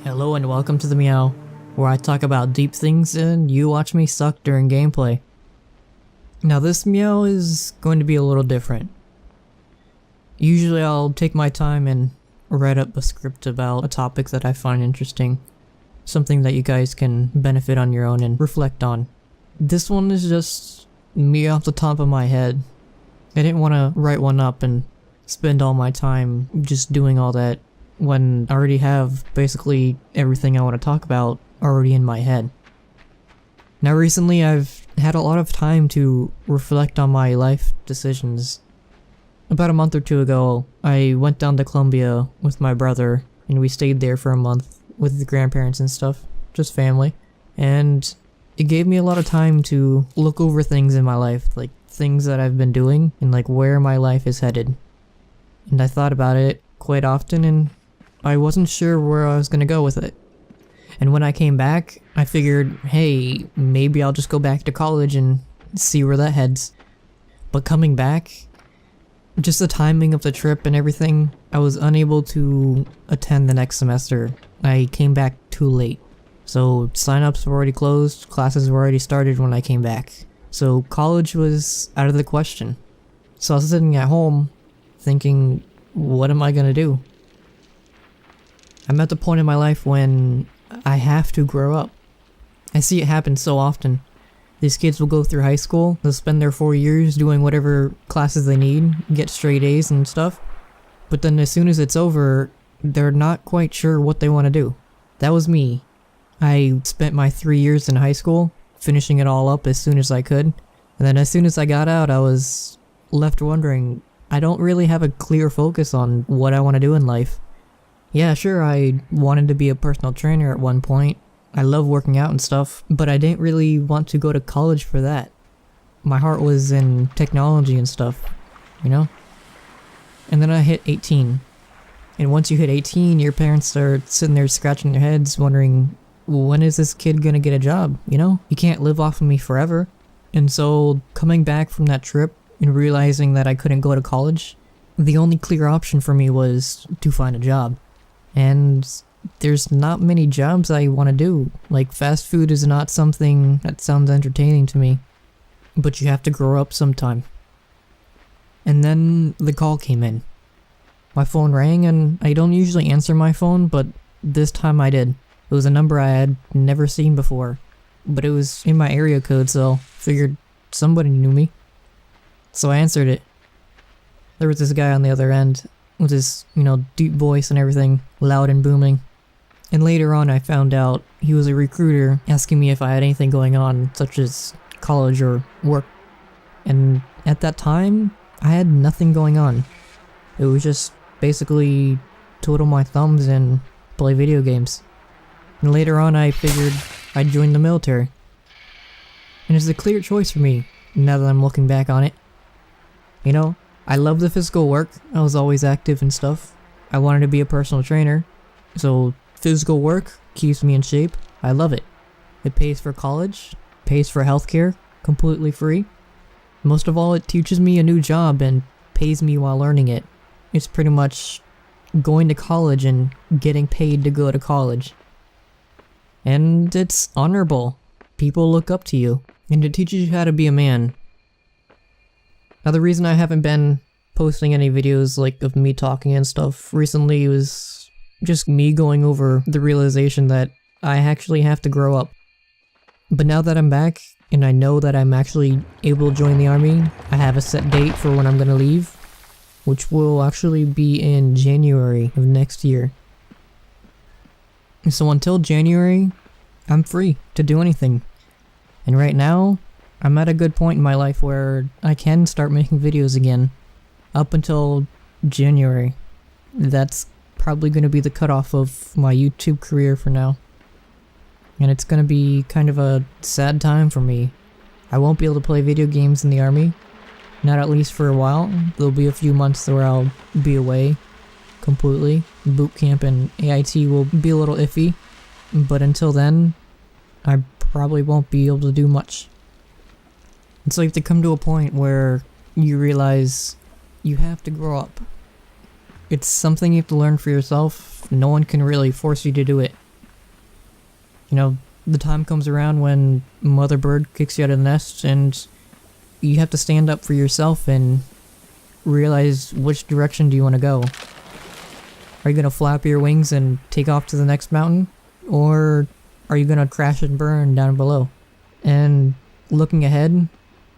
Hello and welcome to the Meow, where I talk about deep things and you watch me suck during gameplay. Now this Meow is going to be a little different. Usually I'll take my time and write up a script about a topic that I find interesting, something that you guys can benefit on your own and reflect on. This one is just me off the top of my head. I didn't want to write one up and spend all my time just doing all that when I already have basically everything I want to talk about already in my head. Now recently I've had a lot of time to reflect on my life decisions. About a month or two ago, I went down to Colombia with my brother and we stayed there for a month with the grandparents and stuff, just family. And it gave me a lot of time to look over things in my life, like things that I've been doing and like where my life is headed. And I thought about it quite often and I wasn't sure where I was gonna go with it. And when I came back, I figured, hey, maybe I'll just go back to college and see where that heads. But coming back, just the timing of the trip and everything, I was unable to attend the next semester. I came back too late. So sign-ups were already closed, classes were already started when I came back. So college was out of the question. So I was sitting at home thinking, what am I gonna do? I'm at the point in my life when I have to grow up. I see it happen so often. These kids will go through high school, they'll spend their 4 years doing whatever classes they need, get straight A's and stuff, but then as soon as it's over, they're not quite sure what they want to do. That was me. I spent my 3 years in high school, finishing it all up as soon as I could, and then as soon as I got out, I was left wondering, I don't really have a clear focus on what I want to do in life. Yeah, sure, I wanted to be a personal trainer at one point. I love working out and stuff, but I didn't really want to go to college for that. My heart was in technology and stuff, you know? And then I hit 18. And once you hit 18, your parents start sitting there scratching their heads wondering, when is this kid gonna get a job, you know? You can't live off of me forever. And so, coming back from that trip and realizing that I couldn't go to college, the only clear option for me was to find a job. And there's not many jobs I want to do. Like, fast food is not something that sounds entertaining to me. But you have to grow up sometime. And then the call came in. My phone rang and I don't usually answer my phone, but this time I did. It was a number I had never seen before. But it was in my area code, so figured somebody knew me. So I answered it. There was this guy on the other end with his, deep voice and everything, loud and booming. And later on I found out he was a recruiter asking me if I had anything going on, such as college or work. And at that time, I had nothing going on. It was just basically twiddle my thumbs and play video games. And later on I figured I'd join the military. And it's a clear choice for me, now that I'm looking back on it. I love the physical work, I was always active and stuff. I wanted to be a personal trainer, so physical work keeps me in shape. I love it. It pays for college, pays for healthcare, completely free. Most of all, it teaches me a new job and pays me while learning it. It's pretty much going to college and getting paid to go to college. And it's honorable. People look up to you, and it teaches you how to be a man. Now the reason I haven't been posting any videos like of me talking and stuff recently was just me going over the realization that I actually have to grow up. But now that I'm back and I know that I'm actually able to join the army, I have a set date for when I'm gonna leave, which will actually be in January of next year. So until January, I'm free to do anything. And right now, I'm at a good point in my life where I can start making videos again. Up until January. That's probably going to be the cutoff of my YouTube career for now. And it's going to be kind of a sad time for me. I won't be able to play video games in the army. Not at least for a while. There'll be a few months where I'll be away completely. Boot camp and AIT will be a little iffy. But until then, I probably won't be able to do much. And so you have to come to a point where you realize you have to grow up. It's something you have to learn for yourself. No one can really force you to do it. You know, the time comes around when Mother Bird kicks you out of the nest and you have to stand up for yourself and realize which direction do you want to go. Are you going to flap your wings and take off to the next mountain? Or are you going to crash and burn down below? And looking ahead,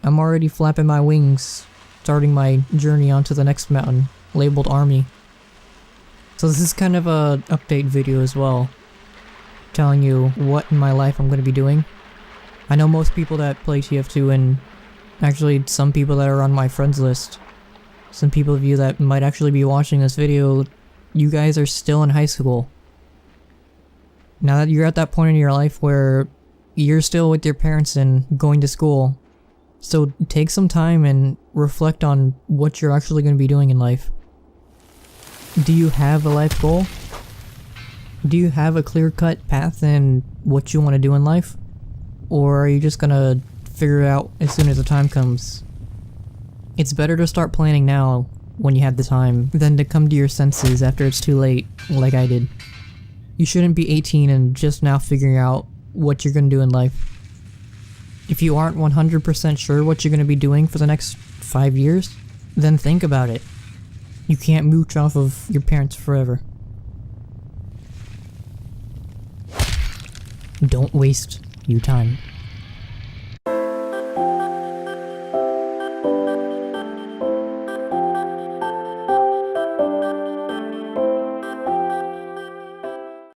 I'm already flapping my wings, starting my journey onto the next mountain, labeled Army. So this is kind of a update video as well, telling you what in my life I'm going to be doing. I know most people that play TF2, and actually some people that are on my friends list, some people of you that might actually be watching this video, you guys are still in high school. Now that you're at that point in your life where you're still with your parents and going to school, so take some time and reflect on what you're actually going to be doing in life. Do you have a life goal? Do you have a clear-cut path in what you want to do in life? Or are you just gonna figure it out as soon as the time comes? It's better to start planning now when you have the time than to come to your senses after it's too late, like I did. You shouldn't be 18 and just now figuring out what you're gonna do in life. If you aren't 100% sure what you're gonna be doing for the next 5 years, then think about it. You can't mooch off of your parents forever. Don't waste your time.